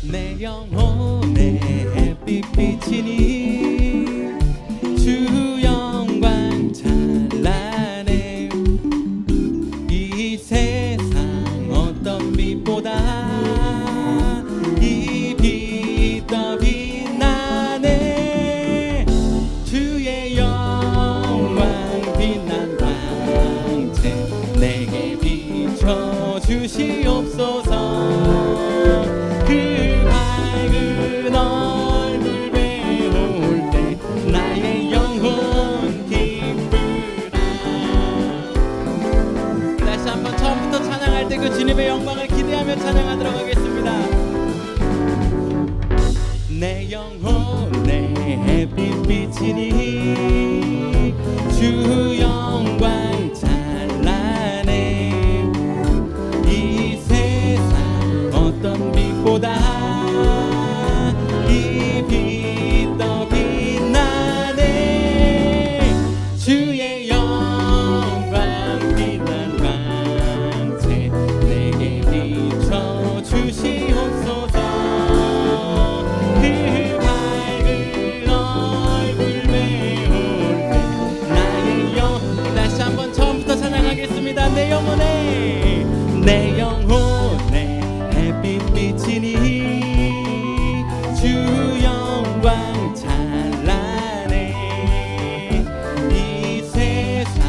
내 영혼의 햇빛 비치니 주 영광 찬란해. 이 세상 어떤 빛보다 이 빛 더 빛나네. 주의 영광 빛난 광채 내게 비춰 주시옵소서. 그 밝은 얼굴 배울 때 나의 영혼 기쁘라. 다시 한번 처음부터 찬양할 때 그 주님의 영광을 기대하며 찬양하도록 하겠습니다. 내 영혼의 햇빛 비치니 주 영광 찬란해. 이 세상 어떤 빛보다 이 빛 더 빛나네. 주의 영광 빛난 광채 내게 비춰 주시옵소서. 그 밝은 얼굴 배울 때 나의 다시 한번 처음부터 찬양하겠습니다. 내 영혼의 햇빛 비치니 주 영광 찬란해. 이 세상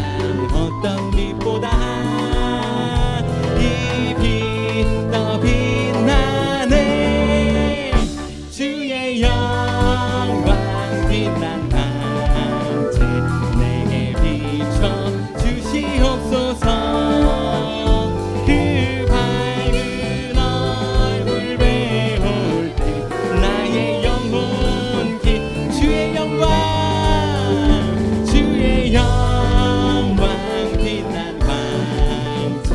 어떤 빛보다 이 빛 더 빛나네. 주의 영광 빛난 광채 내게 비춰 주시옵소서. 그 밝은 얼굴 배울 때 나의 영혼 주의 영광 빛난 광채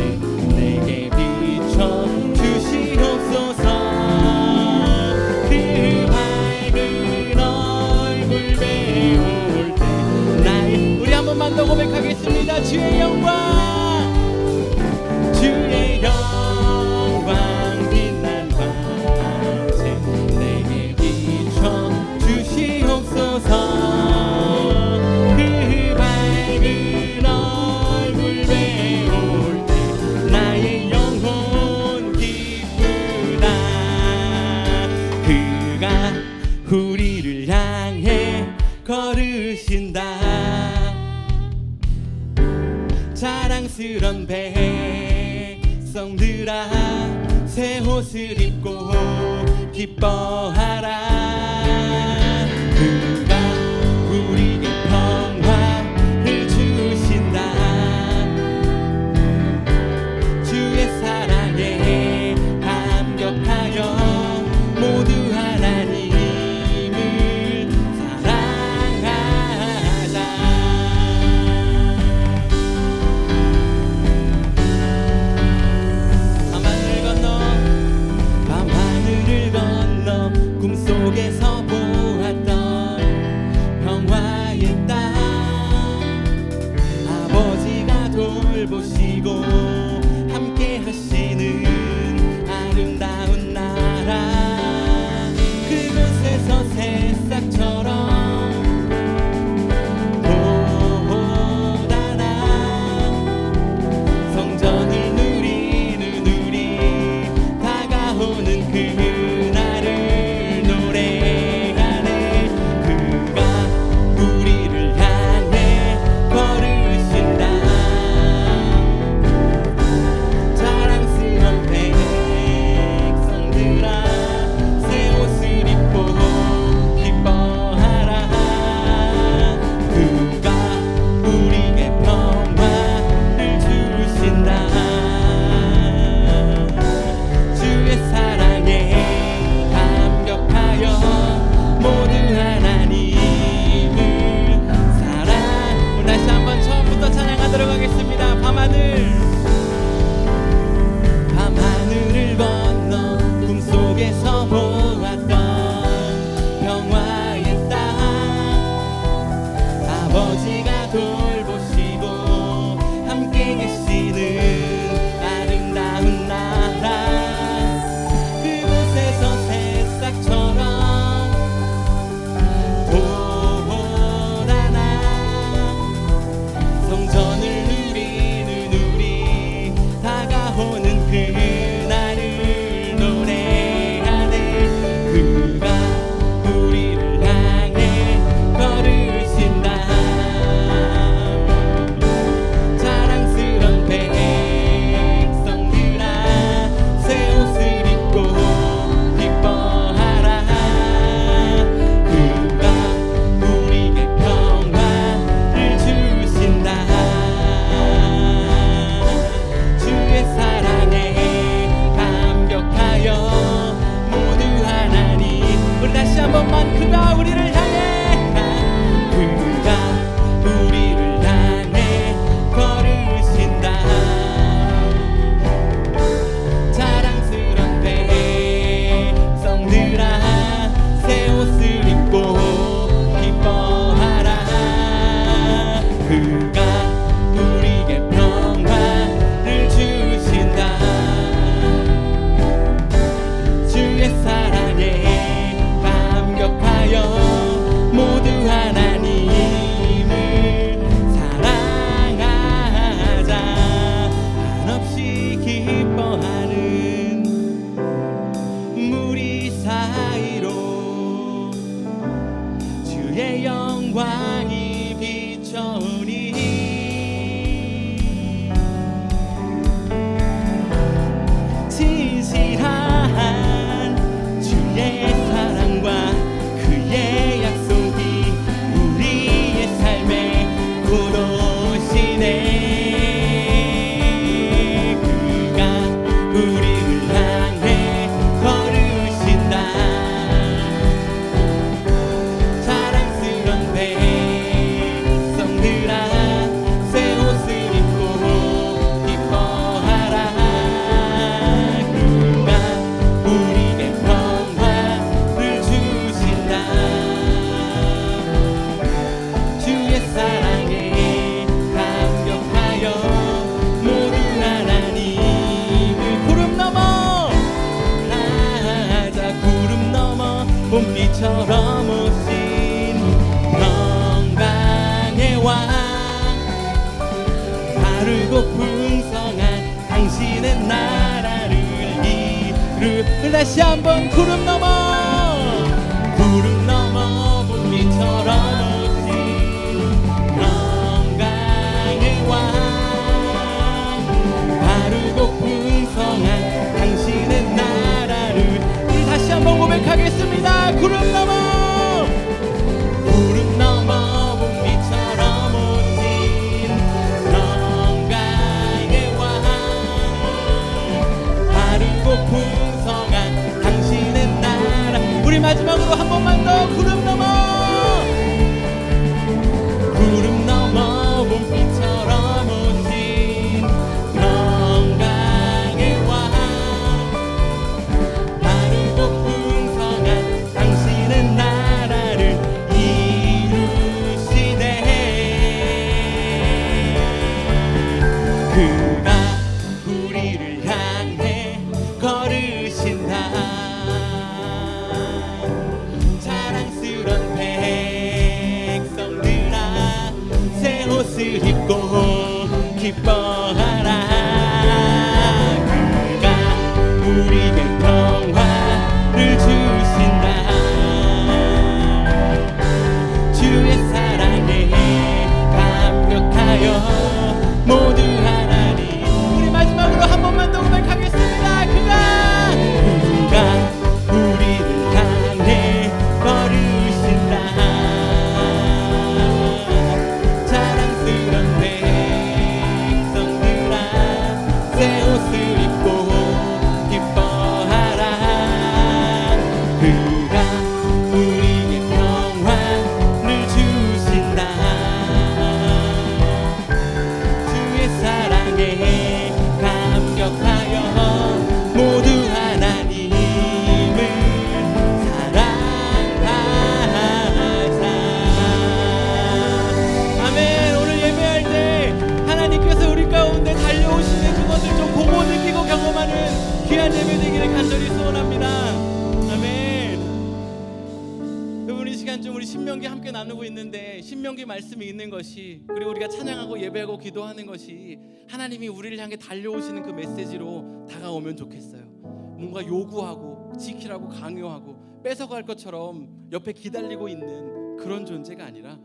내게 비춰 주시옵소서. 그 밝은 얼굴 배울 때 나의 우리 한 번만 더 고백하겠습니다. 주의 영광 빛난 광채 내게 비춰 주시옵소서. 그 밝은 얼굴 배울 때 나의 영혼 기쁘다. 그가 우리를 향해 걸으신다. 자랑스런 백성들아 새 옷을 입고 기뻐하라. 그가 우리에게 평화를 주신다. 주의 사랑에 감격하여 모두 하나님을 사랑하자. 밤하늘을 건너 꿈속 주의 영광이 비춰오니 진실한 주의 사랑과 그의 약속이 우리의 삶에 고로시네. 우리를 향해 걸으신다. 자랑스런 백성들아 새 옷을 입고 기뻐하라. 그가 우리에게 평화를 주신다. 주의 사랑에 감격하여 모두 하나님 구름 넘어 가자. 구름 넘어 봄비처럼 오신 영광의 왕 바르고 풍성한 당신의 나라를 이루. 다시 한번 구름 넘어 봄비처럼 오신 영광의 왕 바르고 풍성한 당신의 나라를. 우리 다시 한번 고백하겠습니다. 구름 넘어 봄비처럼 오신 영광의 왕 바르고 풍성한 당신의 나라. 우리 마지막으로 한 번만 더 구름 넘어 봄비처럼 오신 영광의 왕 바르고 풍성한 당신의 나라를 이루시네. 그가 우리를 향해 걸으신다. 자랑스런 백성들아 새 옷을 입고 기뻐하라. 그가 우리에게 평화를 주신다. 주의 사랑에 감격하여 모두 하나님. 우리 마지막으로 한 번만 더 고백하겠습니다. 그가 우리를 향해 걸으신다. 자랑스런 백성들아 새 옷을 입고 기뻐하라. 그가 우리에게 평화를 주신다. 주의 사랑에 감격하여 모두 하나님을 사랑하자. 아멘. 오늘 예배할 때 하나님께서 우리 가운데 달려오시는 그것을 좀 보고 느끼고 경험하는 귀한 예배 되기를 간절히 소원합니다. 아멘. 여러분 이 시간 좀 우리 신명기 함께 나누고 있는데 신명기 말씀이 있는 것이 그리고 우리가 찬양하고 예배하고 기도하는 것이 하나님이 우리를 향해 달려오시는 그 메시지로 다가오면 좋겠어요. 뭔가 요구하고 지키라고 강요하고 뺏어갈 것처럼 옆에 기다리고 있는 그런 존재가 아니라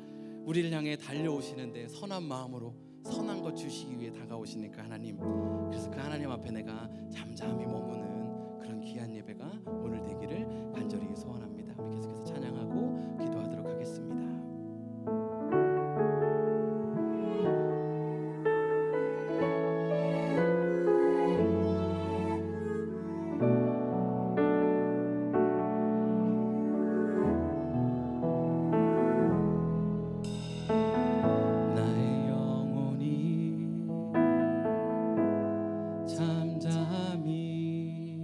우리를 향해 달려오시는데 선한 마음으로 선한 것 주시기 위해 다가오시니까 하나님. 그래서 그 하나님 앞에 내가 잠잠히 머무는 그런 귀한 예배가 오늘 되기를 간절히 소원합니다. 우리 계속해서 찬양하고 기도하도록 하겠습니다. 나의 영혼이 잠잠히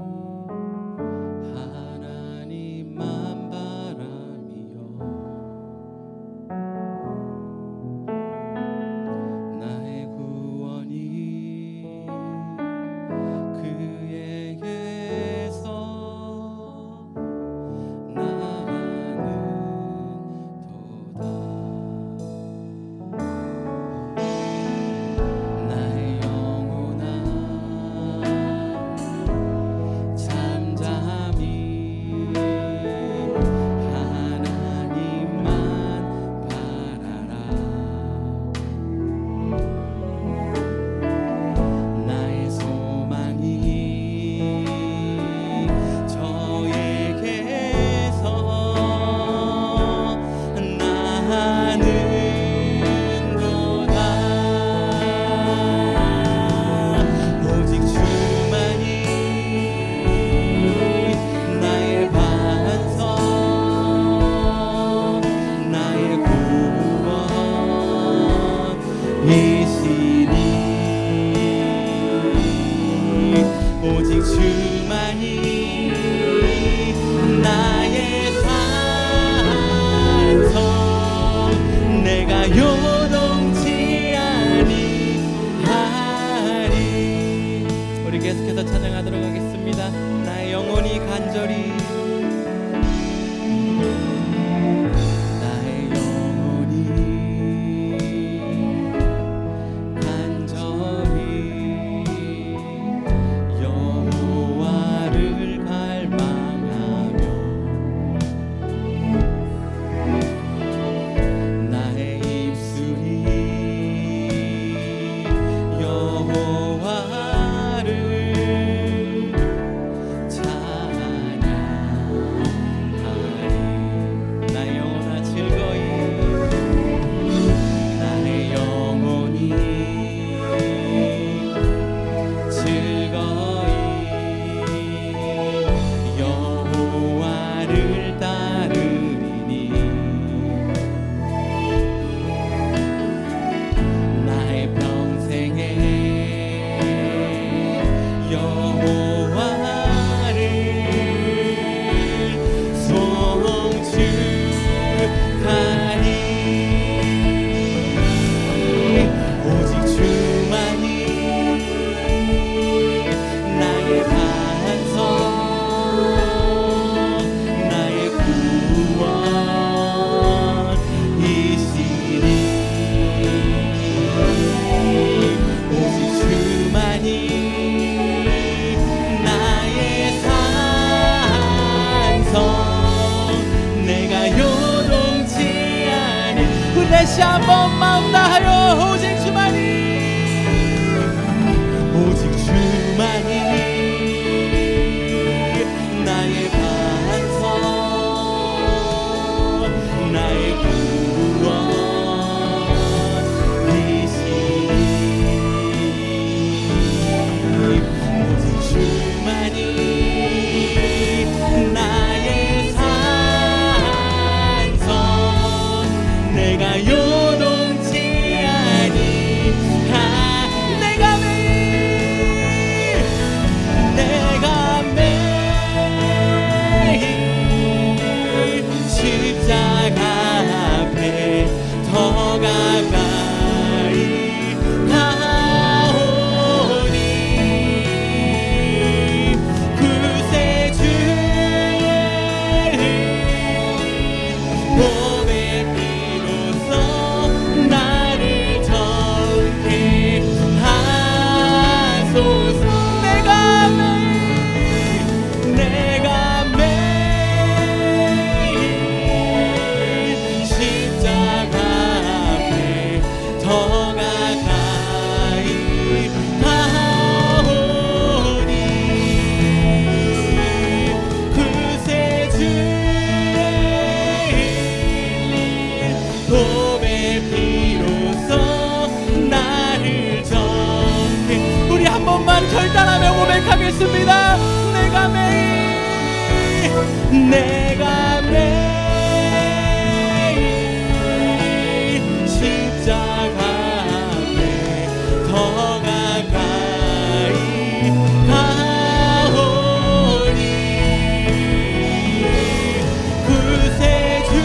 다시 한번 마음 다하여 오직 주만이, 오직 주만이 나의 반석, 나의 구원이시니, 오직 주만이 나의 산성, 내가 요동치 아니하. 내가 매일 십자가 앞에 더 가까이 가오니, 구세주의 몸의 피로써 나를 정케 하소서. 내가 매일 십자가 앞에 더 가까이 가오니, 구세주의 몸의 피로써 나를 정케. 우리 한 번만 결단하며 고백하겠습니다. 내가 매일 십자가 앞에 더 가까이 가오니, 구세주의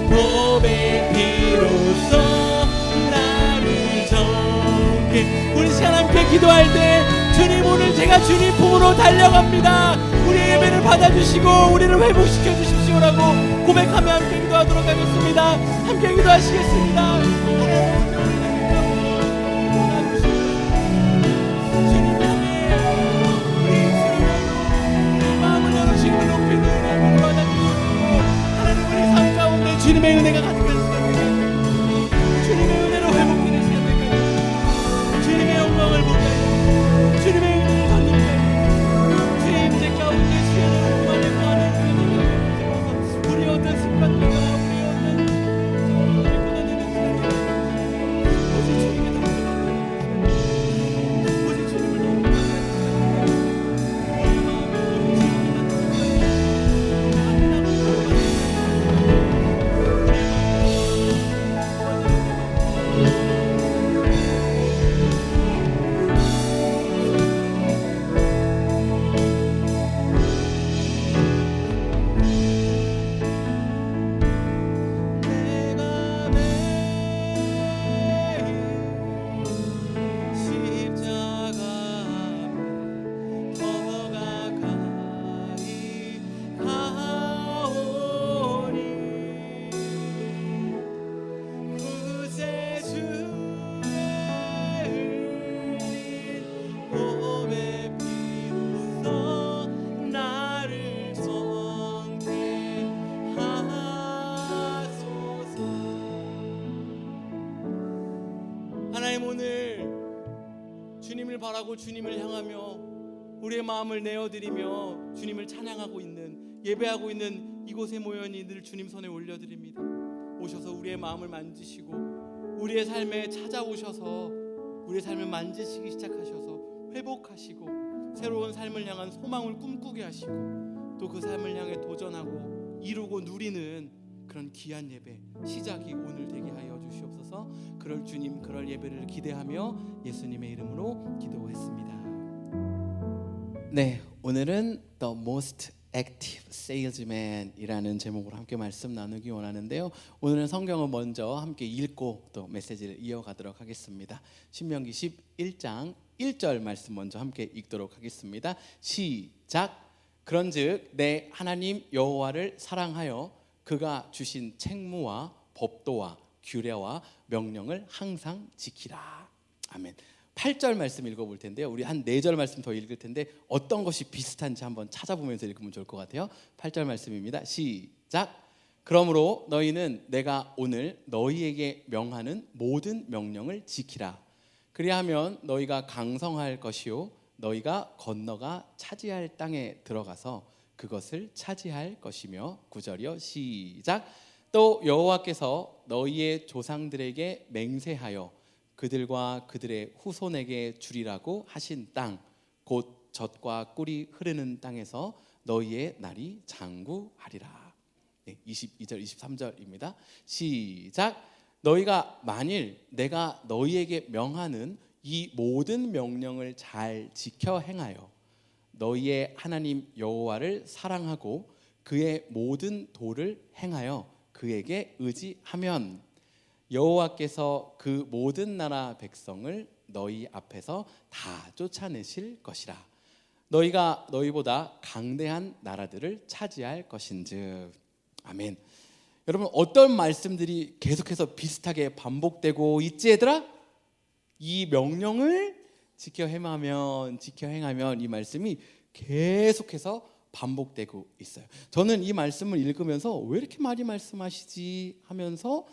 몸의 피로써 나를 정케. 우리 시간 함께 기도할 때 주님, 오늘 제가 주님 품으로 달려갑니다. 우리의 예배를 받아주시고 우리를 회복시켜 주십시오라고 고백하며 함께 기도하도록 하겠습니다. 함께 기도하시겠습니다. 주님 향해 우리 주님으로 마음을 열으시고 높이 은혜를 받아주시고, 하나님 우리 삶 가운데 주님의 은혜가 가득한 시간 되게, 주님의 은혜로 회복되는 시간 되게, 주님의 영광을 보게, 주님의 은혜를 덧입게, 주의 임재 가운데 주의 은혜만을 구하는 우리 어떤 습관들과 우리 어떤 믿고 다니는 시간이 오직 주님께 더 오직 주님을 너무 오늘 주님을 바라고 주님을 향하며 우리의 마음을 내어드리며 주님을 찬양하고 있는, 예배하고 있는 이곳에 모여 있는 이들 주님 손에 올려드립니다. 오셔서 우리의 마음을 만지시고 우리의 삶에 찾아오셔서 우리의 삶을 만지시기 시작하셔서 회복하시고 새로운 삶을 향한 소망을 꿈꾸게 하시고 또 그 삶을 향해 도전하고 이루고 누리는 그런 귀한 예배 시작이 오늘 되게 하여 주시옵소서. 그럴 주님, 그럴 예배를 기대하며 예수님의 이름으로 기도했습니다. 네, 오늘은 The Most Active Salesman이라는 제목으로 함께 말씀 나누기 원하는데요. 오늘은 성경을 먼저 함께 읽고 또 메시지를 이어가도록 하겠습니다. 신명기 11장 1절 말씀 먼저 함께 읽도록 하겠습니다. 시작. 그런즉 내 하나님 여호와를 사랑하여 그가 주신 책무와 법도와 규례와 명령을 항상 지키라. 아멘. 8절 말씀 읽어볼 텐데요. 우리 한 4절 말씀 더 읽을 텐데 어떤 것이 비슷한지 한번 찾아보면서 읽으면 좋을 것 같아요. 8절 말씀입니다. 시작. 그러므로 너희는 내가 오늘 너희에게 명하는 모든 명령을 지키라. 그리하면 너희가 강성할 것이요 너희가 건너가 차지할 땅에 들어가서 그것을 차지할 것이며. 9절이요 시작. 또 여호와께서 너희의 조상들에게 맹세하여 그들과 그들의 후손에게 주리라고 하신 땅 곧 젖과 꿀이 흐르는 땅에서 너희의 날이 장구하리라. 22절 23절입니다. 시작. 너희가 만일 내가 너희에게 명하는 이 모든 명령을 잘 지켜 행하여 너희의 하나님 여호와를 사랑하고 그의 모든 도를 행하여 그에게 의지하면 여호와께서 그 모든 나라 백성을 너희 앞에서 다 쫓아내실 것이라. 너희가 너희보다 강대한 나라들을 차지할 것인즉. 아멘. 여러분, 어떤 말씀들이 계속해서 비슷하게 반복되고 있지 얘들아? 이 명령을 지켜 행하면 이 말씀이 계속해서 반복되고 있어요. 저는 이 말씀을 읽으면서 왜 이렇게 많이 말씀하시지 하면서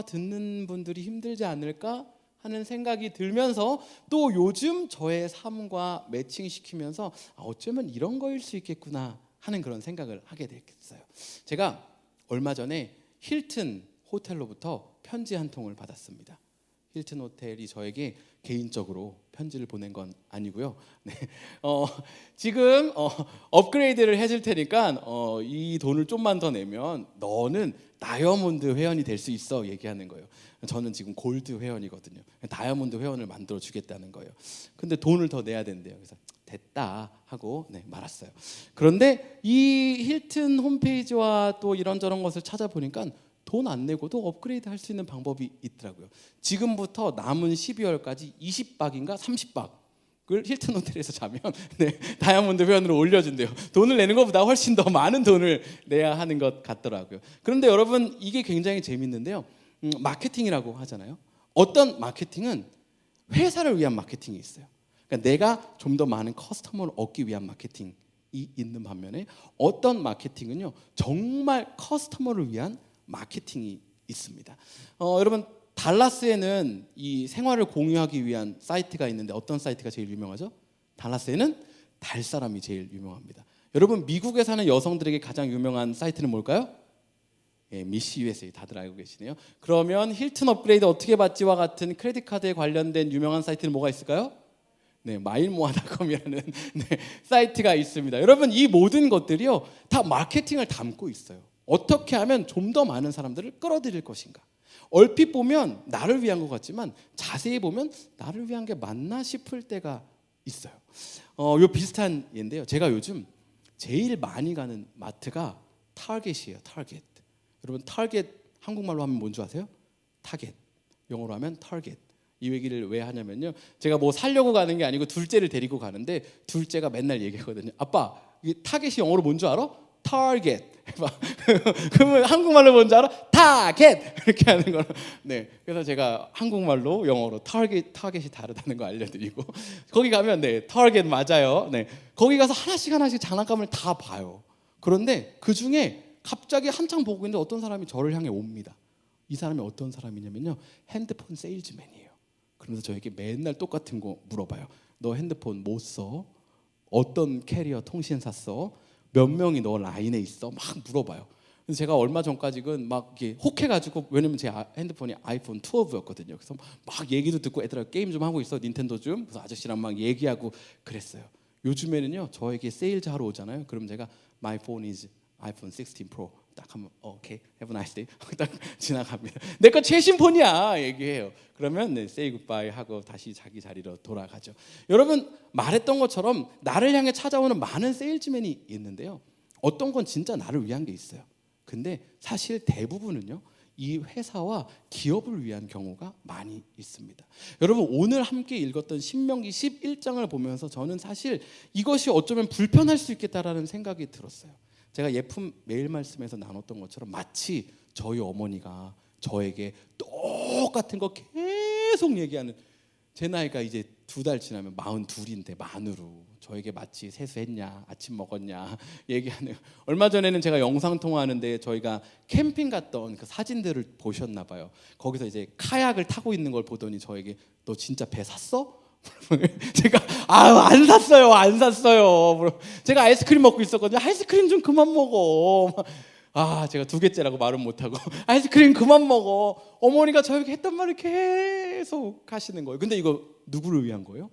듣는 분들이 힘들지 않을까 하는 생각이 들면서 또 요즘 저의 삶과 매칭시키면서 어쩌면 이런 거일 수 있겠구나 하는 그런 생각을 하게 됐어요. 제가 얼마 전에 힐튼 호텔로부터 편지 한 통을 받았습니다. 힐튼 호텔이 저에게 개인적으로 편지를 보낸 건 아니고요. 네. 지금 업그레이드를 해줄 테니까 이 돈을 좀만 더 내면 너는 다이아몬드 회원이 될 수 있어 얘기하는 거예요. 저는 지금 골드 회원이거든요. 다이아몬드 회원을 만들어 주겠다는 거예요. 근데 돈을 더 내야 된대요. 그래서 됐다 하고 말았어요. 그런데 이 힐튼 홈페이지와 또 이런저런 것을 찾아보니까 돈 안 내고도 업그레이드 할 수 있는 방법이 있더라고요. 지금부터 남은 12월까지 20박인가 30박을 힐튼 호텔에서 자면 다이아몬드 회원으로 올려준대요. 돈을 내는 것보다 훨씬 더 많은 돈을 내야 하는 것 같더라고요. 그런데 여러분, 이게 굉장히 재밌는데요. 마케팅이라고 하잖아요. 어떤 마케팅은 회사를 위한 마케팅이 있어요. 그러니까 내가 좀 더 많은 커스터머를 얻기 위한 마케팅이 있는 반면에 어떤 마케팅은요 정말 커스터머를 위한 마케팅이 있습니다. 여러분, 달라스에는 이 생활을 공유하기 위한 사이트가 있는데 어떤 사이트가 제일 유명하죠? 달라스에는 달사람이 제일 유명합니다. 여러분, 미국에 사는 여성들에게 가장 유명한 사이트는 뭘까요? 미시 USA 다들 알고 계시네요. 그러면 힐튼 업그레이드 어떻게 받지와 같은 크레딧 카드에 관련된 유명한 사이트는 뭐가 있을까요? 마일모아닷컴이라는 사이트가 있습니다. 여러분, 이 모든 것들이요 다 마케팅을 담고 있어요. 어떻게 하면 좀 더 많은 사람들을 끌어들일 것인가. 얼핏 보면 나를 위한 것 같지만 자세히 보면 나를 위한 게 맞나 싶을 때가 있어요. 요 비슷한 예인데요. 제가 요즘 제일 많이 가는 마트가 타겟이에요. 타겟. 여러분, 타겟 한국말로 하면 뭔지 아세요? 타겟. 영어로 하면 타겟. 이 얘기를 왜 하냐면요, 제가 뭐 살려고 가는 게 아니고 둘째를 데리고 가는데 둘째가 맨날 얘기하거든요. 아빠, 이 타겟이 영어로 뭔 줄 알아? 타겟. 그러면 한국말로 뭔지 알아? 타겟. 이렇게 하는 거로. 그래서 제가 한국말로 영어로 타겟이 다르다는 거 알려드리고 거기 가면 타겟 맞아요. 거기 가서 하나씩 장난감을 다 봐요. 그런데 그 중에 갑자기 한창 보고 있는데 어떤 사람이 저를 향해 옵니다. 이 사람이 어떤 사람이냐면요, 핸드폰 세일즈맨이에요. 그러면서 저에게 맨날 똑같은 거 물어봐요. 너 핸드폰 뭐 써? 어떤 캐리어 통신사 써? 몇 명이 너 라인에 있어? 막 물어봐요. 그래서 제가 얼마 전까지는 막 이렇게 혹해가지고, 왜냐면 제 핸드폰이 아이폰 12였거든요. 그래서 막 얘기도 듣고 애들하고 게임 좀 하고 있어, 닌텐도 좀. 그래서 아저씨랑 막 얘기하고 그랬어요. 요즘에는요 저에게 세일즈 하러 오잖아요. 그럼 제가 My phone is iPhone 16 Pro 딱 하면 오케이, have a nice day 딱 지나갑니다. 내 거 최신 폰이야 얘기해요. 그러면 say goodbye 하고 다시 자기 자리로 돌아가죠. 여러분, 말했던 것처럼 나를 향해 찾아오는 많은 세일즈맨이 있는데요, 어떤 건 진짜 나를 위한 게 있어요. 근데 사실 대부분은요 이 회사와 기업을 위한 경우가 많이 있습니다. 여러분, 오늘 함께 읽었던 신명기 11장을 보면서 저는 사실 이것이 어쩌면 불편할 수 있겠다라는 생각이 들었어요. 제가 예품 매일 말씀에서 나눴던 것처럼 마치 저희 어머니가 저에게 똑같은 거 계속 얘기하는, 제 나이가 이제 2달 지나면 42인데 만으로 저에게 마치 세수했냐, 아침 먹었냐 얘기하네요. 얼마 전에는 제가 영상 통화하는데 저희가 캠핑 갔던 그 사진들을 보셨나 봐요. 거기서 이제 카약을 타고 있는 걸 보더니 저에게 너 진짜 배 샀어? 제가 안 샀어요. 제가 아이스크림 먹고 있었거든요. 아이스크림 좀 그만 먹어. 제가 2개째라고 말은 못하고 아이스크림 그만 먹어. 어머니가 저에게 했던 말을 계속 하시는 거예요. 근데 이거 누구를 위한 거예요?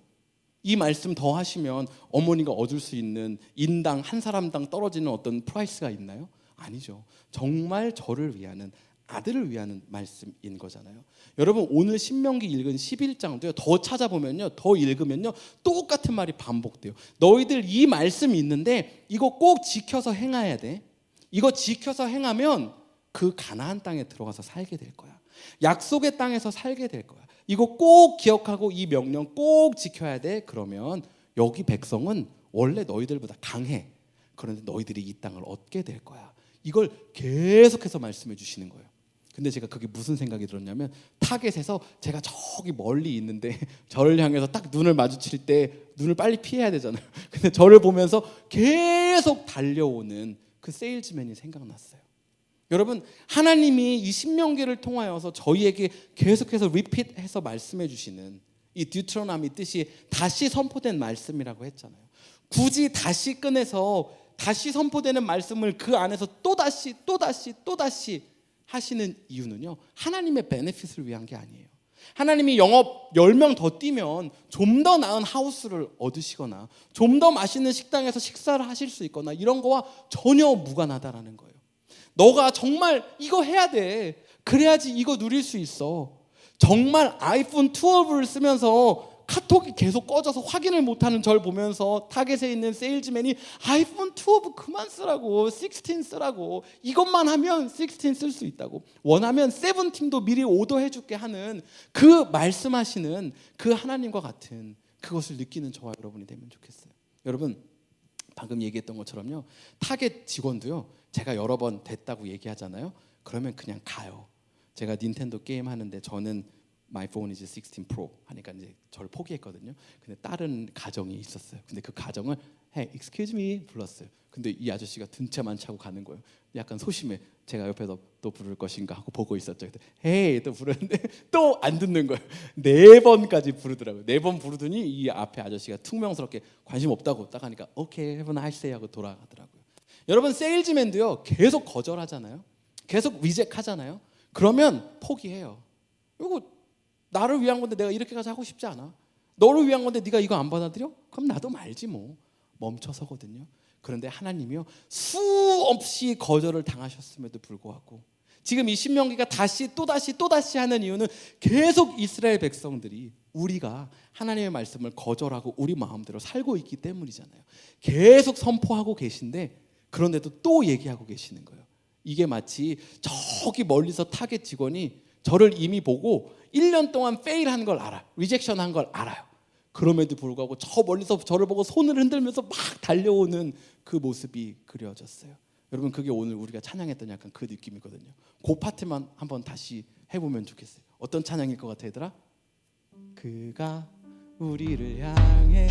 이 말씀 더 하시면 어머니가 얻을 수 있는 인당 한 사람당 떨어지는 어떤 프라이스가 있나요? 아니죠. 정말 저를 위하는, 아들을 위하는 말씀인 거잖아요. 여러분, 오늘 신명기 읽은 11장도요 더 찾아보면요, 더 읽으면요 똑같은 말이 반복돼요. 너희들 이 말씀이 있는데 이거 꼭 지켜서 행해야 돼. 이거 지켜서 행하면 그 가나안 땅에 들어가서 살게 될 거야. 약속의 땅에서 살게 될 거야. 이거 꼭 기억하고 이 명령 꼭 지켜야 돼. 그러면 여기 백성은 원래 너희들보다 강해. 그런데 너희들이 이 땅을 얻게 될 거야. 이걸 계속해서 말씀해 주시는 거예요. 근데 제가 그게 무슨 생각이 들었냐면, 타겟에서 제가 저기 멀리 있는데 저를 향해서 딱 눈을 마주칠 때 눈을 빨리 피해야 되잖아요. 근데 저를 보면서 계속 달려오는 그 세일즈맨이 생각났어요. 여러분, 하나님이 이 신명기를 통하여서 저희에게 계속해서 리핏해서 말씀해 주시는 이 듀트로노미 뜻이 다시 선포된 말씀이라고 했잖아요. 굳이 다시 꺼내서 다시 선포되는 말씀을 그 안에서 또다시 하시는 이유는요, 하나님의 베네핏을 위한 게 아니에요. 하나님이 영업 10명 더 뛰면 좀 더 나은 하우스를 얻으시거나 좀 더 맛있는 식당에서 식사를 하실 수 있거나 이런 거와 전혀 무관하다라는 거예요. 너가 정말 이거 해야 돼. 그래야지 이거 누릴 수 있어. 정말 아이폰 12를 쓰면서 카톡이 계속 꺼져서 확인을 못하는 절 보면서 타겟에 있는 세일즈맨이 아이폰 12 그만 쓰라고, 16 쓰라고, 이것만 하면 16 쓸 수 있다고, 원하면 17도 미리 오더해 줄게 하는 그 말씀하시는 그 하나님과 같은 그것을 느끼는 저와 여러분이 되면 좋겠어요. 여러분, 방금 얘기했던 것처럼요, 타겟 직원도요, 제가 여러 번 됐다고 얘기하잖아요. 그러면 그냥 가요. 제가 닌텐도 게임 하는데 저는 My phone is 16 Pro 하니까 이제 저를 포기했거든요. 근데 다른 가정이 있었어요. 근데 그 가정을 Hey, excuse me 불렀어요. 근데 이 아저씨가 든채만 차고 가는 거예요. 약간 소심해. 제가 옆에서 또 부를 것인가 하고 보고 있었죠. 그때 Hey 또 부르는데 또 안 듣는 거예요. 4번까지 부르더라고요. 4번 부르더니 이 앞에 아저씨가 퉁명스럽게 관심 없다고 딱 하니까 오케이, have a nice day 하고 돌아가더라고요. 여러분, 세일즈맨도요 계속 거절하잖아요. 계속 리젝하잖아요. 그러면 포기해요. 이거 나를 위한 건데 내가 이렇게까지 하고 싶지 않아. 너를 위한 건데 네가 이거 안 받아들여? 그럼 나도 말지 뭐. 멈춰서거든요. 그런데 하나님이요 수없이 거절을 당하셨음에도 불구하고 지금 이 신명기가 다시 또다시 하는 이유는 계속 이스라엘 백성들이 우리가 하나님의 말씀을 거절하고 우리 마음대로 살고 있기 때문이잖아요. 계속 선포하고 계신데 그런데도 또 얘기하고 계시는 거예요. 이게 마치 저기 멀리서 타겟 직원이 저를 이미 보고 1년 동안 페일한 걸 알아, 리젝션한 걸 알아요. 그럼에도 불구하고 저 멀리서 저를 보고 손을 흔들면서 막 달려오는 그 모습이 그려졌어요. 여러분, 그게 오늘 우리가 찬양했던 약간 그 느낌이거든요. 그 파트만 한번 다시 해보면 좋겠어요. 어떤 찬양일 것 같아, 얘들아? 그가 우리를 향해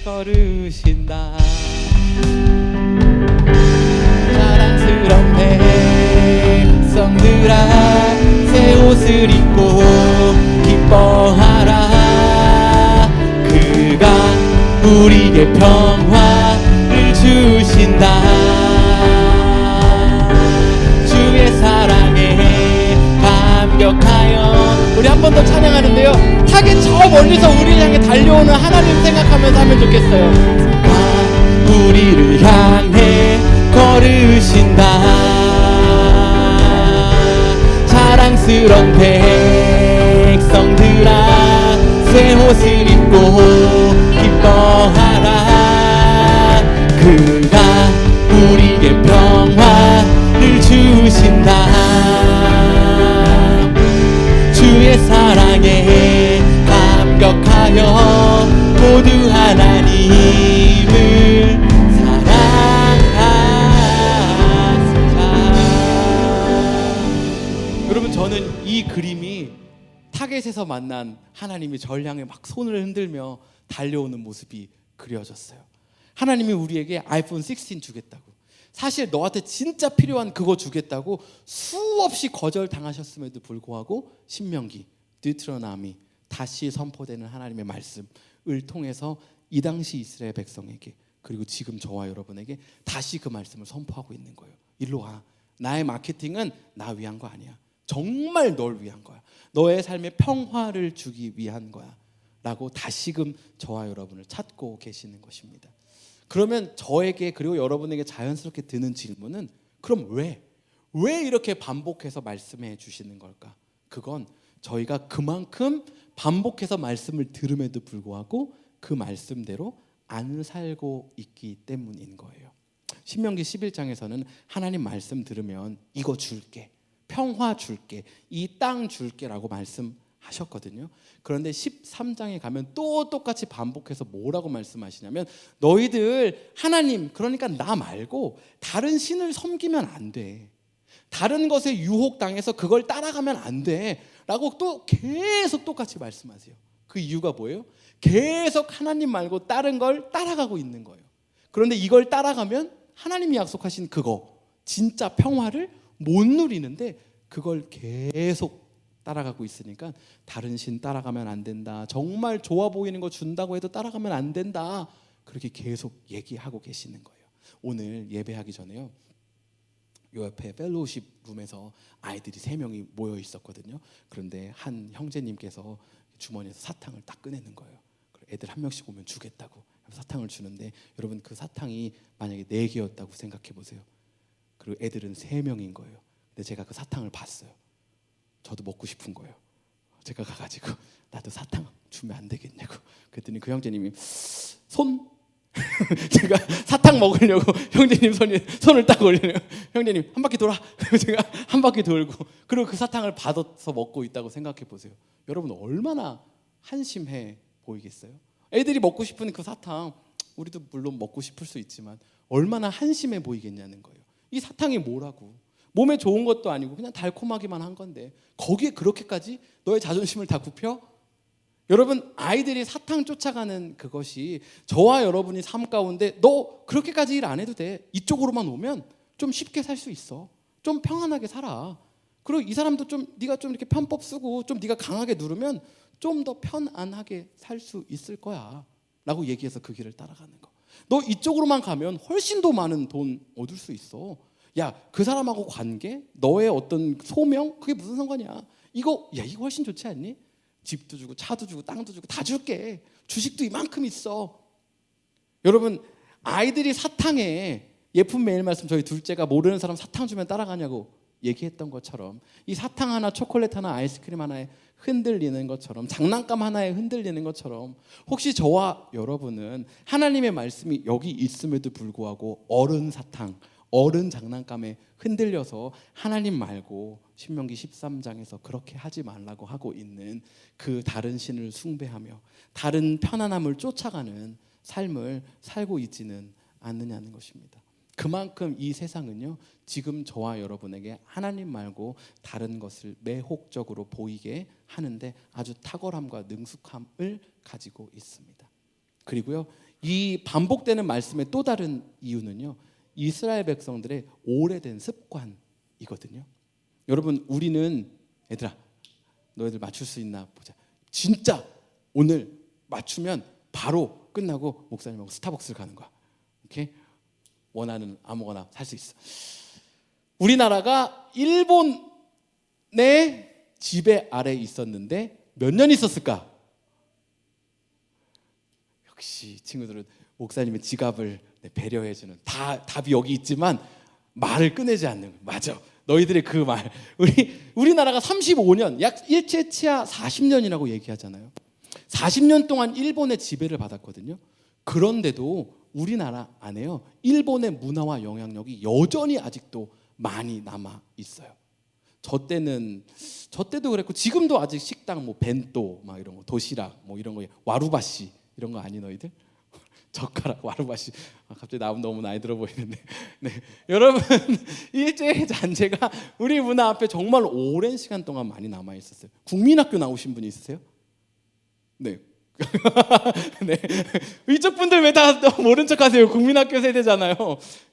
걸으신다. 자랑스러운 백성들아, 새 옷을 입고 기뻐하라. 그가 우리에게 평화를 주신다. 주의 사랑에 감격하여. 우리 한 번 더 찬양하는데요, 타겟 저 멀리서 우리를 향해 달려오는 하나님 생각하면서 하면 좋겠어요. 그가 우리를 향해 걸으신다. 사랑스러운 백성들아, 새 옷을 입고 기뻐하라. 그가 우리에게 평화를 주신다. 주의 사랑에 감격하여 모두 하나님을 사랑하자. 여러분, 저는 이 그림이 타겟에서 만난 하나님이 저를 향해 막 손을 흔들며 달려오는 모습이 그려졌어요. 하나님이 우리에게 아이폰 16 주겠다고, 사실 너한테 진짜 필요한 그거 주겠다고 수없이 거절당하셨음에도 불구하고 신명기, 드유테로노미, 다시 선포되는 하나님의 말씀을 통해서 이 당시 이스라엘 백성에게, 그리고 지금 저와 여러분에게 다시 그 말씀을 선포하고 있는 거예요. 일로 와. 나의 마케팅은 나 위한 거 아니야. 정말 널 위한 거야. 너의 삶에 평화를 주기 위한 거야 라고 다시금 저와 여러분을 찾고 계시는 것입니다. 그러면 저에게, 그리고 여러분에게 자연스럽게 드는 질문은, 그럼 왜 이렇게 반복해서 말씀해 주시는 걸까? 그건 저희가 그만큼 반복해서 말씀을 들음에도 불구하고 그 말씀대로 안 살고 있기 때문인 거예요. 신명기 11장에서는 하나님 말씀 들으면 이거 줄게, 평화 줄게, 이 땅 줄게 라고 말씀하셨거든요. 그런데 13장에 가면 또 똑같이 반복해서 뭐라고 말씀하시냐면, 너희들 하나님, 그러니까 나 말고 다른 신을 섬기면 안 돼, 다른 것에 유혹당해서 그걸 따라가면 안 돼 라고 또 계속 똑같이 말씀하세요. 그 이유가 뭐예요? 계속 하나님 말고 다른 걸 따라가고 있는 거예요. 그런데 이걸 따라가면 하나님이 약속하신 그거, 진짜 평화를 못 누리는데, 그걸 계속 따라가고 있으니까 다른 신 따라가면 안 된다, 정말 좋아 보이는 거 준다고 해도 따라가면 안 된다, 그렇게 계속 얘기하고 계시는 거예요. 오늘 예배하기 전에요, 요 옆에 펠로우십 룸에서 아이들이 3명이 모여 있었거든요. 그런데 한 형제님께서 주머니에서 사탕을 딱 꺼내는 거예요. 애들 한 명씩 오면 주겠다고 사탕을 주는데, 여러분 그 사탕이 만약에 4개였다고 생각해 보세요. 그리고 애들은 3명인 거예요. 근데 제가 그 사탕을 봤어요. 저도 먹고 싶은 거예요. 제가 가가지고 나도 사탕 주면 안 되겠냐고. 그랬더니 그 형제님이 손 제가 사탕 먹으려고 형제님 손을 딱 올리네요. 형제님 한 바퀴 돌아. 제가 한 바퀴 돌고, 그리고 그 사탕을 받아서 먹고 있다고 생각해 보세요. 여러분 얼마나 한심해 보이겠어요? 애들이 먹고 싶은 그 사탕, 우리도 물론 먹고 싶을 수 있지만 얼마나 한심해 보이겠냐는 거예요. 이 사탕이 뭐라고, 몸에 좋은 것도 아니고 그냥 달콤하기만 한 건데 거기에 그렇게까지 너의 자존심을 다 굽혀? 여러분, 아이들이 사탕 쫓아가는 그것이 저와 여러분이 삶 가운데 너 그렇게까지 일 안 해도 돼, 이쪽으로만 오면 좀 쉽게 살 수 있어, 좀 평안하게 살아, 그리고 이 사람도 좀 네가 좀 이렇게 편법 쓰고 좀 네가 강하게 누르면 좀 더 편안하게 살 수 있을 거야 라고 얘기해서 그 길을 따라가는 거. 너 이쪽으로만 가면 훨씬 더 많은 돈 얻을 수 있어. 야, 그 사람하고 관계, 너의 어떤 소명, 그게 무슨 상관이야. 이거 훨씬 좋지 않니? 집도 주고 차도 주고 땅도 주고 다 줄게. 주식도 이만큼 있어. 여러분, 아이들이 사탕에, 예쁜 매일 말씀 저희 둘째가 모르는 사람 사탕 주면 따라가냐고 얘기했던 것처럼, 이 사탕 하나, 초콜릿 하나, 아이스크림 하나에 흔들리는 것처럼, 장난감 하나에 흔들리는 것처럼, 혹시 저와 여러분은 하나님의 말씀이 여기 있음에도 불구하고 어른 사탕, 어른 장난감에 흔들려서 하나님 말고 신명기 13장에서 그렇게 하지 말라고 하고 있는 그 다른 신을 숭배하며 다른 편안함을 쫓아가는 삶을 살고 있지는 않느냐는 것입니다. 그만큼 이 세상은요, 지금 저와 여러분에게 하나님 말고 다른 것을 매혹적으로 보이게 하는데 아주 탁월함과 능숙함을 가지고 있습니다. 그리고요, 이 반복되는 말씀의 또 다른 이유는요, 이스라엘 백성들의 오래된 습관이거든요. 여러분, 우리는, 얘들아 너희들 맞출 수 있나 보자, 진짜 오늘 맞추면 바로 끝나고 목사님하고 스타벅스를 가는 거야. 오케이? 원하는 아무거나 살 수 있어. 우리나라가 일본의 지배 아래 있었는데 몇 년 있었을까? 역시 친구들은 목사님의 지갑을 배려해주는, 답이 여기 있지만 말을 꺼내지 않는, 맞아, 너희들의 그 말. 우리나라가 35년, 약 일제치하 40년이라고 얘기하잖아요. 40년 동안 일본의 지배를 받았거든요. 그런데도 우리나라 안에요, 일본의 문화와 영향력이 여전히 아직도 많이 남아 있어요. 저 때도 그랬고 지금도 아직 식당 벤또 막 이런 거, 도시락 이런 거, 와루바시 이런 거 아니 너희들? 젓가락 와르바시. 갑자기 너무 나이 들어 보이는데. 네, 여러분 일제의 잔재가 우리 문화 앞에 정말 오랜 시간 동안 많이 남아 있었어요. 국민학교 나오신 분이 있으세요? 네. 네. 이쪽 분들 왜 다 모른 척하세요? 국민학교 세대잖아요.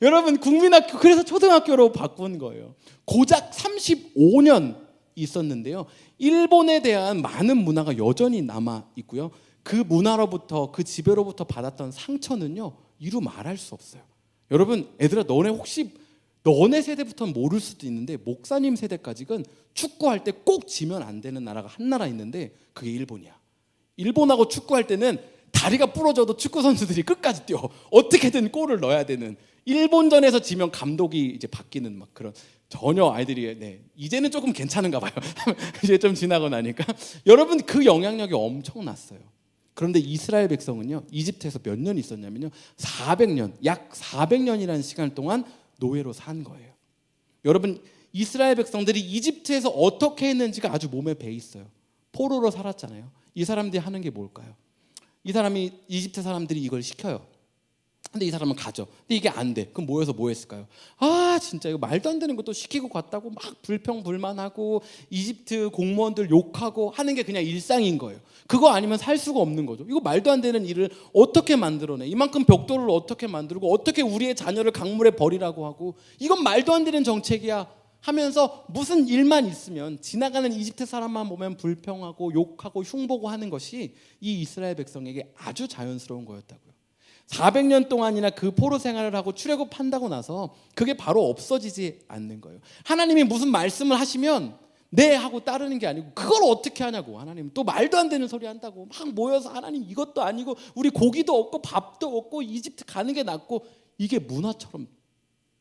여러분 국민학교 그래서 초등학교로 바꾼 거예요. 고작 35년 있었는데요. 일본에 대한 많은 문화가 여전히 남아 있고요. 그 문화로부터 그 지배로부터 받았던 상처는요 이루 말할 수 없어요. 여러분 애들아 너네 세대부터는 모를 수도 있는데 목사님 세대까지는 축구할 때 꼭 지면 안 되는 나라가 한 나라 있는데 그게 일본이야. 일본하고 축구할 때는 다리가 부러져도 축구 선수들이 끝까지 뛰어. 어떻게든 골을 넣어야 되는. 일본전에서 지면 감독이 이제 바뀌는 막 그런. 전혀 아이들이 이제는 조금 괜찮은가 봐요. 이제 좀 지나고 나니까. 여러분 그 영향력이 엄청났어요. 그런데 이스라엘 백성은요 이집트에서 몇 년 있었냐면요 400년, 약 400년이라는 시간 동안 노예로 산 거예요. 여러분 이스라엘 백성들이 이집트에서 어떻게 했는지가 아주 몸에 배 있어요. 포로로 살았잖아요. 이 사람들이 하는 게 뭘까요? 이집트 사람들이 이걸 시켜요. 근데 이 사람은 가죠. 근데 이게 안 돼. 그럼 모여서 뭐 했을까요? 진짜 이거 말도 안 되는 것도 시키고 갔다고 막 불평불만하고 이집트 공무원들 욕하고 하는 게 그냥 일상인 거예요. 그거 아니면 살 수가 없는 거죠. 이거 말도 안 되는 일을 어떻게 만들어내? 이만큼 벽돌을 어떻게 만들고 어떻게 우리의 자녀를 강물에 버리라고 하고 이건 말도 안 되는 정책이야 하면서 무슨 일만 있으면 지나가는 이집트 사람만 보면 불평하고 욕하고 흉보고 하는 것이 이 이스라엘 백성에게 아주 자연스러운 거였다고요. 400년 동안이나 그 포로 생활을 하고 출애굽한다고 나서 그게 바로 없어지지 않는 거예요. 하나님이 무슨 말씀을 하시면 네 하고 따르는 게 아니고 그걸 어떻게 하냐고. 하나님 또 말도 안 되는 소리 한다고 막 모여서 하나님 이것도 아니고 우리 고기도 없고 밥도 없고 이집트 가는 게 낫고 이게 문화처럼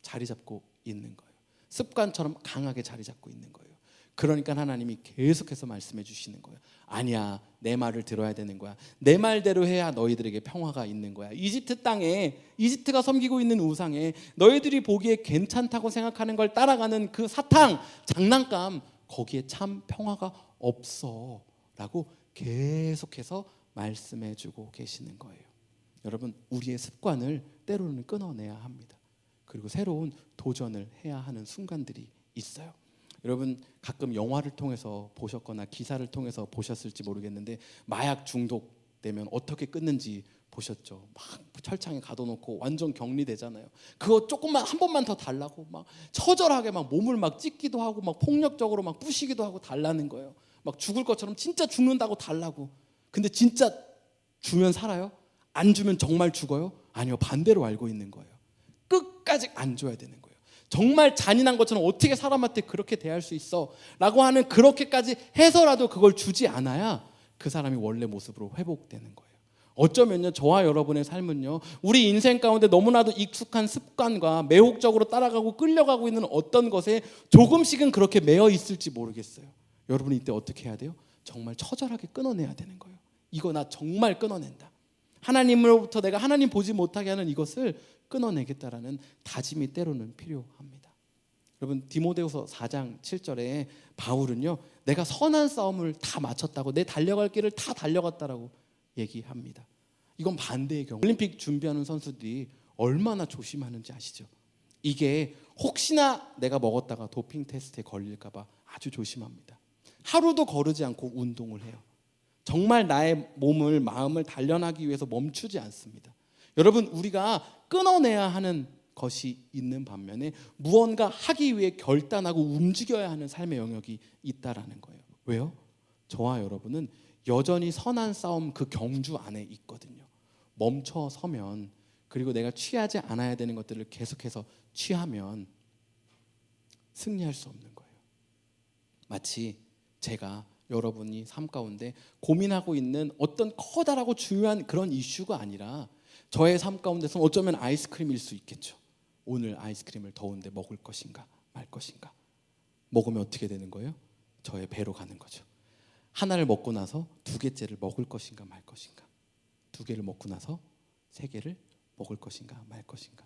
자리 잡고 있는 거예요. 습관처럼 강하게 자리 잡고 있는 거예요. 그러니까 하나님이 계속해서 말씀해 주시는 거예요. 아니야, 내 말을 들어야 되는 거야. 내 말대로 해야 너희들에게 평화가 있는 거야. 이집트 땅에 이집트가 섬기고 있는 우상에 너희들이 보기에 괜찮다고 생각하는 걸 따라가는 그 사탕, 장난감 거기에 참 평화가 없어 라고 계속해서 말씀해 주고 계시는 거예요. 여러분 우리의 습관을 때로는 끊어내야 합니다. 그리고 새로운 도전을 해야 하는 순간들이 있어요. 여러분 가끔 영화를 통해서 보셨거나 기사를 통해서 보셨을지 모르겠는데 마약 중독되면 어떻게 끊는지 보셨죠? 막 철창에 가둬놓고 완전 격리되잖아요. 그거 조금만 한 번만 더 달라고 막 처절하게 막 몸을 막 찢기도 하고 막 폭력적으로 막 부시기도 하고 달라는 거예요. 막 죽을 것처럼 진짜 죽는다고 달라고. 근데 진짜 주면 살아요? 안 주면 정말 죽어요? 아니요, 반대로 알고 있는 거예요. 끝까지 안 줘야 되는 거예요. 정말 잔인한 것처럼 어떻게 사람한테 그렇게 대할 수 있어? 라고 하는 그렇게까지 해서라도 그걸 주지 않아야 그 사람이 원래 모습으로 회복되는 거예요. 어쩌면요 저와 여러분의 삶은요 우리 인생 가운데 너무나도 익숙한 습관과 매혹적으로 따라가고 끌려가고 있는 어떤 것에 조금씩은 그렇게 매여 있을지 모르겠어요. 여러분이 이때 어떻게 해야 돼요? 정말 처절하게 끊어내야 되는 거예요. 이거 나 정말 끊어낸다. 하나님으로부터 내가 하나님 보지 못하게 하는 이것을 끊어내겠다라는 다짐이 때로는 필요합니다. 여러분 디모데후서 4장 7절에 바울은요 내가 선한 싸움을 다 마쳤다고 내 달려갈 길을 다 달려갔다라고 얘기합니다. 이건 반대의 경우 올림픽 준비하는 선수들이 얼마나 조심하는지 아시죠? 이게 혹시나 내가 먹었다가 도핑 테스트에 걸릴까 봐 아주 조심합니다. 하루도 거르지 않고 운동을 해요. 정말 나의 몸을 마음을 단련하기 위해서 멈추지 않습니다. 여러분 우리가 끊어내야 하는 것이 있는 반면에 무언가 하기 위해 결단하고 움직여야 하는 삶의 영역이 있다라는 거예요. 왜요? 저와 여러분은 여전히 선한 싸움 그 경주 안에 있거든요. 멈춰 서면 그리고 내가 취하지 않아야 되는 것들을 계속해서 취하면 승리할 수 없는 거예요. 마치 제가 여러분이 삶 가운데 고민하고 있는 어떤 커다랗고 중요한 그런 이슈가 아니라 저의 삶 가운데서는 어쩌면 아이스크림일 수 있겠죠. 오늘 아이스크림을 더운데 먹을 것인가 말 것인가. 먹으면 어떻게 되는 거예요? 저의 배로 가는 거죠. 하나를 먹고 나서 두 개째를 먹을 것인가 말 것인가. 두 개를 먹고 나서 세 개를 먹을 것인가 말 것인가.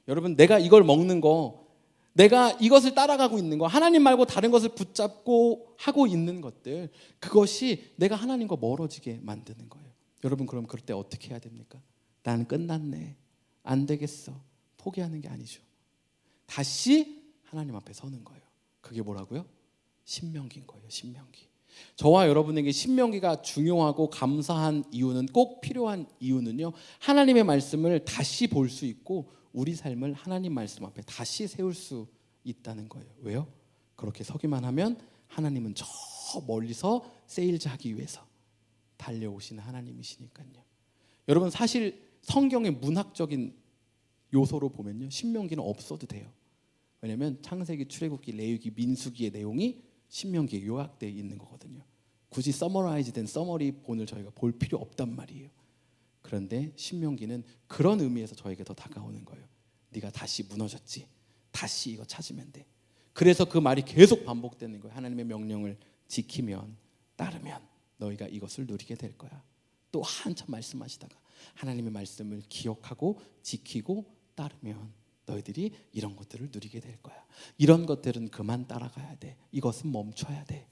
여러분 내가 이걸 먹는 거 내가 이것을 따라가고 있는 거 하나님 말고 다른 것을 붙잡고 하고 있는 것들 그것이 내가 하나님과 멀어지게 만드는 거예요. 여러분 그럼 그럴 때 어떻게 해야 됩니까? 난 끝났네, 안 되겠어, 포기하는 게 아니죠. 다시 하나님 앞에 서는 거예요. 그게 뭐라고요? 신명기인 거예요. 신명기. 저와 여러분에게 신명기가 중요하고 감사한 이유는, 꼭 필요한 이유는요, 하나님의 말씀을 다시 볼 수 있고 우리 삶을 하나님 말씀 앞에 다시 세울 수 있다는 거예요. 왜요? 그렇게 서기만 하면 하나님은 저 멀리서 세일즈하기 위해서 달려오시는 하나님이시니까요. 여러분, 사실 성경의 문학적인 요소로 보면요, 신명기는 없어도 돼요. 왜냐하면 창세기, 출애굽기, 레위기, 민수기의 내용이 신명기에 요약되어 있는 거거든요. 굳이 서머라이즈된 서머리 본을 저희가 볼 필요 없단 말이에요. 그런데 신명기는 그런 의미에서 저에게 더 다가오는 거예요. 네가 다시 무너졌지, 다시 이거 찾으면 돼. 그래서 그 말이 계속 반복되는 거예요. 하나님의 명령을 지키면, 따르면 너희가 이것을 누리게 될 거야. 또 한참 말씀하시다가 하나님의 말씀을 기억하고 지키고 따르면 너희들이 이런 것들을 누리게 될 거야. 이런 것들은 그만 따라가야 돼. 이것은 멈춰야 돼.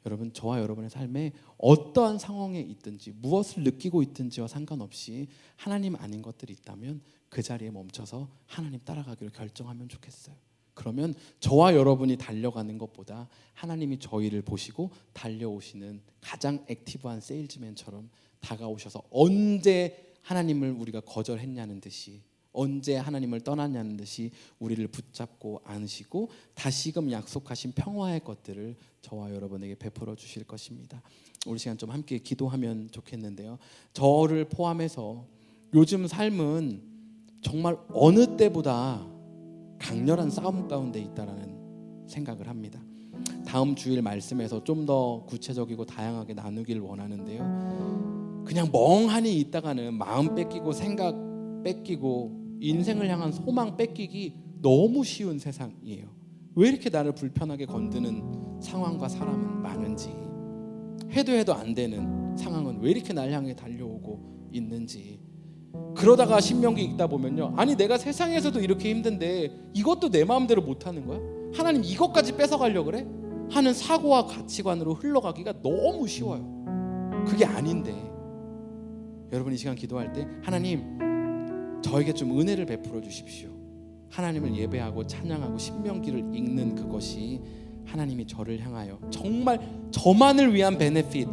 여러분, 저와 여러분의 삶에 어떠한 상황에 있든지 무엇을 느끼고 있든지와 상관없이 하나님 아닌 것들이 있다면 그 자리에 멈춰서 하나님 따라가기로 결정하면 좋겠어요. 그러면 저와 여러분이 달려가는 것보다 하나님이 저희를 보시고 달려오시는 가장 액티브한 세일즈맨처럼 다가오셔서 언제 하나님을 우리가 거절했냐는 듯이, 언제 하나님을 떠났냐는 듯이 우리를 붙잡고 안으시고 다시금 약속하신 평화의 것들을 저와 여러분에게 베풀어 주실 것입니다. 우리 시간 좀 함께 기도하면 좋겠는데요, 저를 포함해서 요즘 삶은 정말 어느 때보다 강렬한 싸움 가운데 있다라는 생각을 합니다. 다음 주일 말씀에서 좀 더 구체적이고 다양하게 나누길 원하는데요, 그냥 멍하니 있다가는 마음 뺏기고 생각 뺏기고 인생을 향한 소망 뺏기기 너무 쉬운 세상이에요. 왜 이렇게 나를 불편하게 건드는 상황과 사람은 많은지, 해도 안 되는 상황은 왜 이렇게 날 향해 달려오고 있는지. 그러다가 신명기 읽다 보면요, 아니 내가 세상에서도 이렇게 힘든데 이것도 내 마음대로 못하는 거야? 하나님 이것까지 뺏어가려고 그래? 하는 사고와 가치관으로 흘러가기가 너무 쉬워요. 그게 아닌데, 여러분 이 시간 기도할 때 하나님 저에게 좀 은혜를 베풀어 주십시오. 하나님을 예배하고 찬양하고 신명기를 읽는 그것이 하나님이 저를 향하여 정말 저만을 위한 베네핏을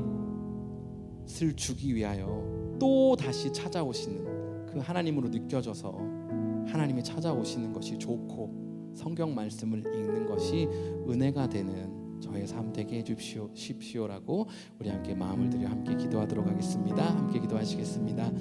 주기 위하여 또 다시 찾아오시는 그 하나님으로 느껴져서 하나님이 찾아오시는 것이 좋고 성경 말씀을 읽는 것이 은혜가 되는 저의 삶 되게 해주십시오라고 우리 함께 마음을 들여 함께 기도하도록 하겠습니다. 함께 기도하시겠습니다.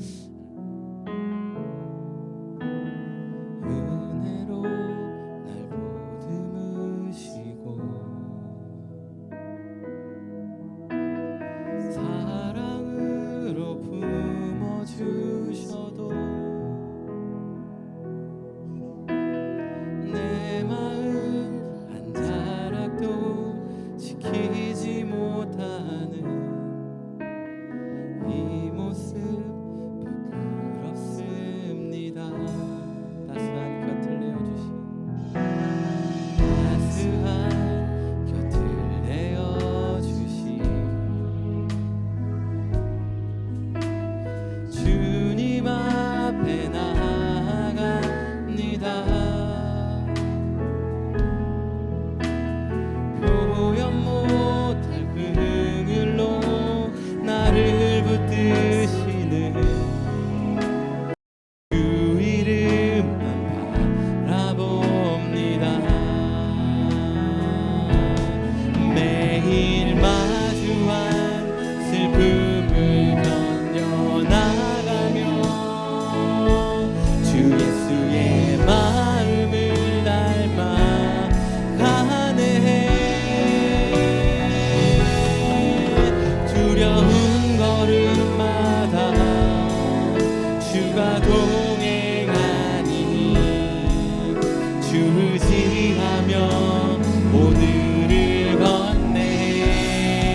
주지하며 오늘을 건네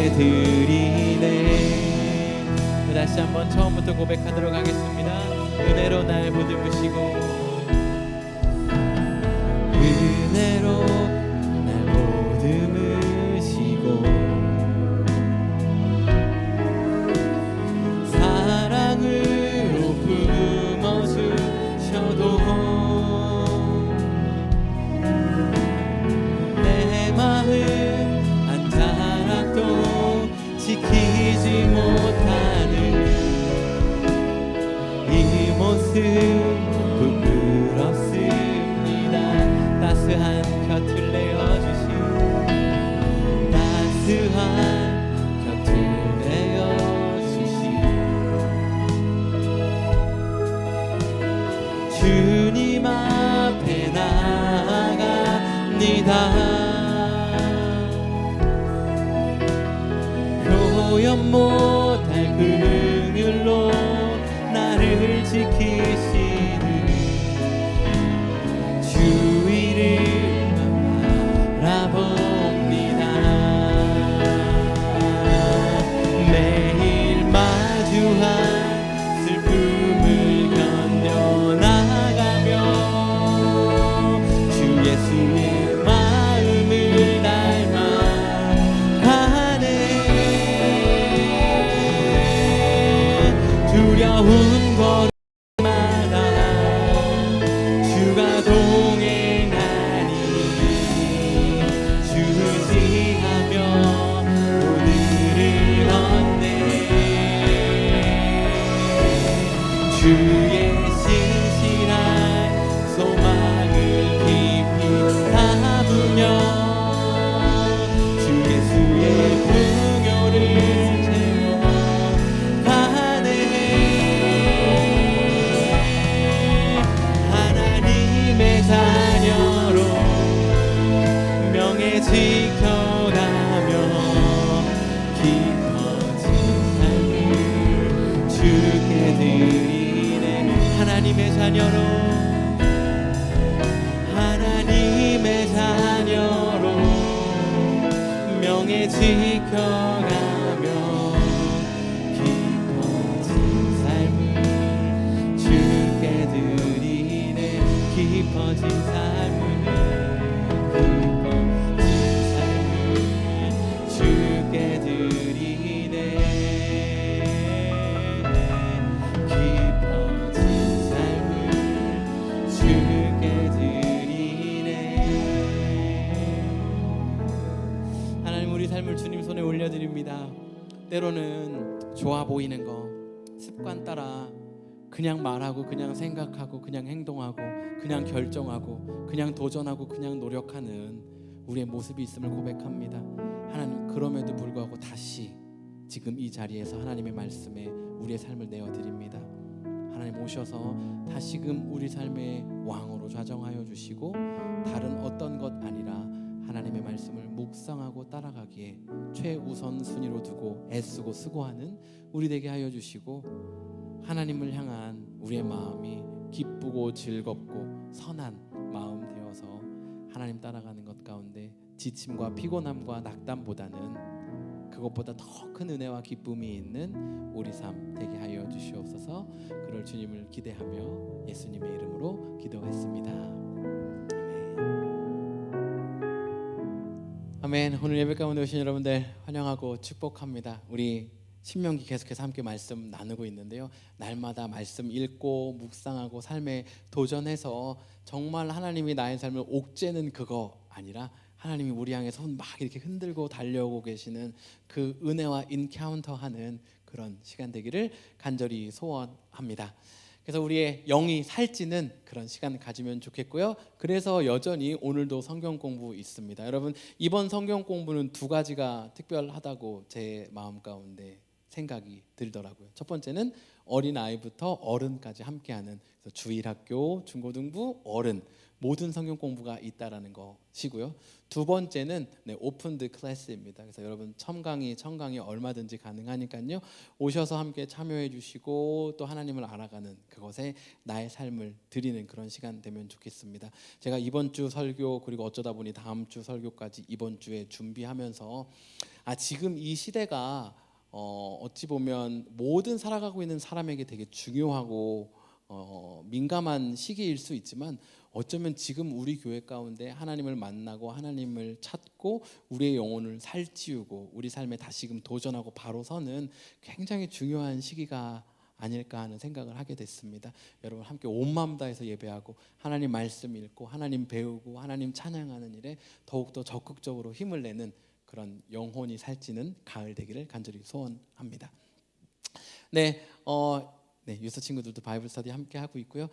드리네. 다시 한번 처음부터 고백하도록 하겠습니다. 은혜로 날 보듬으시고 은혜로 날 보듬으시고 사랑으로 품어주셔도 내 마음 한 자락도 지키지 못하는 이 모습 부끄럽습니다. 따스한 곁을 내어주신 따스한 곁을 내어주신 주님 앞에 나아갑니다. 표현 못할 그 긍휼로 나를 지키시는 주 이름만 바라봅니다. 매일 마주한 슬픔을 견뎌나가며 주 예수의 마음을 닮아가네. 두려운 걸음마다 주가 동행하니 주지하며 오늘을 얻네. 주의 신실한 소망을 깊이 담으며 주 예수의 풍요를 채워가네. 하나님의 자녀로 명예 지켜가며 깊어진 삶을 주께 드리네. 하나님의 자녀로 하나님의 자녀로 명예 지켜가며 깊어진 삶을 주께 드리네. 깊어진 삶을 주께 드리네. 깊어진 삶을 주께 드리네. 하나님, 우리 삶을 주님 손에 올려드립니다. 때로는 좋아 보이는 거 습관 따라 그냥 말하고 그냥 생각하고 그냥 행동하고 그냥 결정하고 그냥 도전하고 그냥 노력하는 우리의 모습이 있음을 고백합니다. 하나님, 그럼에도 불구하고 다시 지금 이 자리에서 하나님의 말씀에 우리의 삶을 내어드립니다. 하나님, 오셔서 다시금 우리 삶의 왕으로 좌정하여 주시고 다른 어떤 것 아니라 하나님의 말씀을 묵상하고 따라가기에 최우선 순위로 두고 애쓰고 수고하는 우리 되게 하여 주시고, 하나님을 향한 우리의 마음이 기쁘고 즐겁고 선한 마음 되어서 하나님 따라가는 것 가운데 지침과 피곤함과 낙담보다는 그것보다 더 큰 은혜와 기쁨이 있는 우리 삶 되게 하여 주시옵소서. 그럴 주님을 기대하며 예수님의 이름으로 기도했습니다. 아멘. 오늘 예배 가운데 오신 여러분들 환영하고 축복합니다. 우리 신명기 계속해서 함께 말씀 나누고 있는데요, 날마다 말씀 읽고 묵상하고 삶에 도전해서 정말 하나님이 나의 삶을 옥죄는 그거 아니라 하나님이 우리 향해 손 막 이렇게 흔들고 달려오고 계시는 그 은혜와 인카운터하는 그런 시간 되기를 간절히 소원합니다. 그래서 우리의 영이 살찌는 그런 시간 가지면 좋겠고요. 그래서 여전히 오늘도 성경 공부 있습니다. 여러분, 이번 성경 공부는 두 가지가 특별하다고 제 마음 가운데 생각이 들더라고요. 첫 번째는 어린아이부터 어른까지 함께하는 주일학교, 중고등부, 어른 모든 성경 공부가 있다라는 것이고요. 두 번째는 오픈드 클래스입니다. 그래서 여러분 첨강의 얼마든지 가능하니까요. 오셔서 함께 참여해 주시고 또 하나님을 알아가는 그것에 나의 삶을 드리는 그런 시간 되면 좋겠습니다. 제가 이번 주 설교 그리고 어쩌다 보니 다음 주 설교까지 이번 주에 준비하면서 지금 이 시대가 어찌 보면 모든 살아가고 있는 사람에게 되게 중요하고 민감한 시기일 수 있지만 어쩌면 지금 우리 교회 가운데 하나님을 만나고 하나님을 찾고 우리의 영혼을 살찌우고 우리 삶에 다시금 도전하고 바로 서는 굉장히 중요한 시기가 아닐까 하는 생각을 하게 됐습니다. 여러분 함께 온 마음 다해서 예배하고 하나님 말씀 읽고 하나님 배우고 하나님 찬양하는 일에 더욱더 적극적으로 힘을 내는 그런 영혼이 살찌는 가을 되기를 간절히 소원합니다. 유스 친구들도 바이블 스터디 함께 하고 있고요.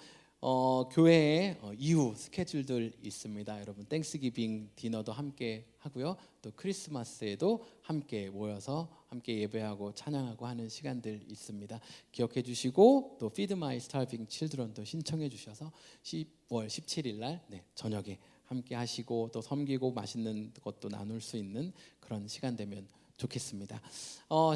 교회에 이후 스케줄들 있습니다. 여러분 땡스기빙 디너도 함께 하고요. 또 크리스마스에도 함께 모여서 함께 예배하고 찬양하고 하는 시간들 있습니다. 기억해 주시고 또 Feed My Starving Children도 신청해 주셔서 10월 17일 날 저녁에 함께 하시고 또 섬기고 맛있는 것도 나눌 수 있는 그런 시간 되면 좋겠습니다.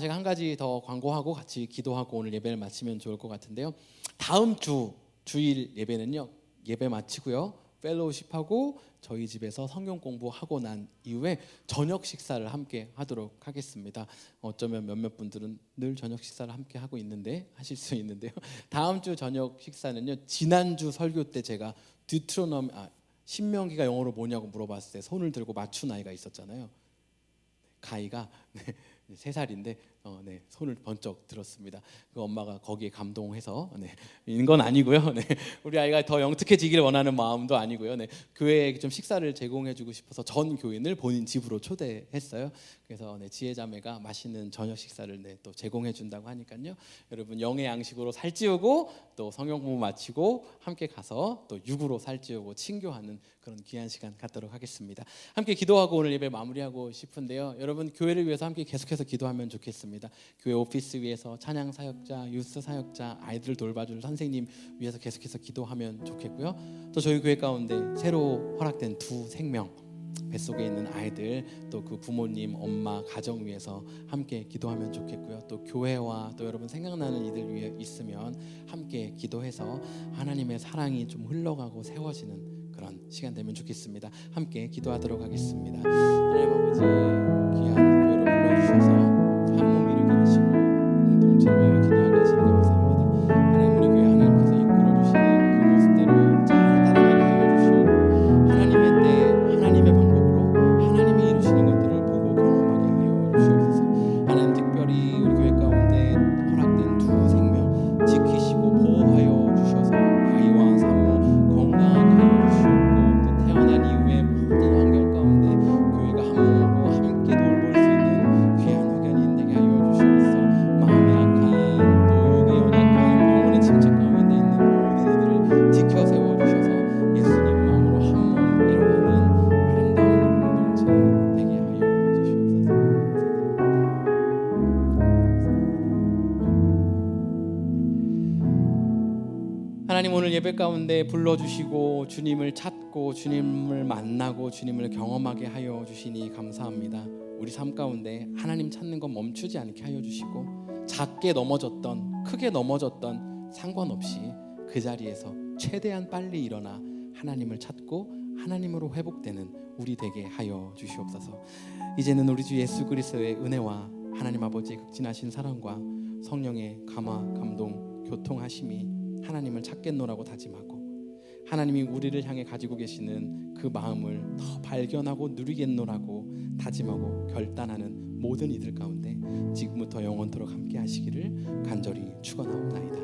제가 한 가지 더 광고하고 같이 기도하고 오늘 예배를 마치면 좋을 것 같은데요. 다음 주 주일 예배는요. 예배 마치고요. 펠로우십하고 저희 집에서 성경 공부하고 난 이후에 저녁 식사를 함께 하도록 하겠습니다. 어쩌면 몇몇 분들은 늘 저녁 식사를 함께 하고 있는데 하실 수 있는데요. 다음 주 저녁 식사는요. 지난주 설교 때 제가 듀트로노미 신명기가 영어로 뭐냐고 물어봤을 때 손을 들고 맞춘 아이가 있었잖아요. 가이가 3살인데 손을 번쩍 들었습니다. 그 엄마가 거기에 감동해서 인 건 아니고요. 우리 아이가 더 영특해지기를 원하는 마음도 아니고요. 교회에 좀 식사를 제공해주고 싶어서 전 교인을 본인 집으로 초대했어요. 그래서 지혜자매가 맛있는 저녁 식사를 또 제공해준다고 하니까요. 여러분 영의 양식으로 살찌우고 또 성경 공부 마치고 함께 가서 또 육으로 살찌우고 친교하는 그런 귀한 시간 갖도록 하겠습니다. 함께 기도하고 오늘 예배 마무리하고 싶은데요. 여러분 교회를 위해서 함께 계속해서 기도하면 좋겠습니다. 교회 오피스 위해서 찬양 사역자, 유스 사역자, 아이들 돌봐줄 선생님 위해서 계속해서 기도하면 좋겠고요. 또 저희 교회 가운데 새로 허락된 2 생명 뱃속에 있는 아이들 또 그 부모님, 엄마, 가정 위해서 함께 기도하면 좋겠고요. 또 교회와 또 여러분 생각나는 이들 위해 있으면 함께 기도해서 하나님의 사랑이 좀 흘러가고 세워지는 그런 시간 되면 좋겠습니다. 함께 기도하도록 하겠습니다. 하나님 아버지 귀한 교회로 불러주셔서 한 몸 일으게 하시고 공동체를 위하여 기도하게 하시니 감사합니다. 하나님 우리 교회 하나님께서 이끌어주시는 그 모습대로 잘 따라가게 하여 주시고 하나님의 때 하나님의 방법으로 하나님이 이루시는 것들을 보고 경험하게 하여 주시옵소서. 하나님 특별히 우리 교회 가운데 허락된 2 생명 지키시고 보호하여 주셔서 아이와 산모 건강하게 하여 주시옵고 또 태어난 이후에 모든 환경 가운데 교회가 한 몸으로 함께 돌볼 수 있는 귀한 후견인 되게 하여 주시옵소서. 마음이 약한 또 육의 연약한 영혼의 침체 가운데 있는 모든 이들을 지켜 세워 주셔서 예수님 마음으로 한 몸 이루어가는 아름다운 공동체 되게 하여 주시옵소서. 하나님 오늘 예배 가운데 불러주시고 주님을 찾고 주님을 만나고 주님을 경험하게 하여 주시니 감사합니다. 우리 삶 가운데 하나님 찾는 건 멈추지 않게 하여 주시고 작게 넘어졌던 크게 넘어졌던 상관없이 그 자리에서 최대한 빨리 일어나 하나님을 찾고 하나님으로 회복되는 우리 되게 하여 주시옵소서. 이제는 우리 주 예수 그리스도의 은혜와 하나님 아버지의 극진하신 사랑과 성령의 감화 감동 교통하심이 하나님을 찾겠노라고 다짐하고 하나님이 우리를 향해 가지고 계시는 그 마음을 더 발견하고 누리겠노라고 다짐하고 결단하는 모든 이들 가운데 지금부터 영원토록 함께 하시기를 간절히 축원하옵나이다.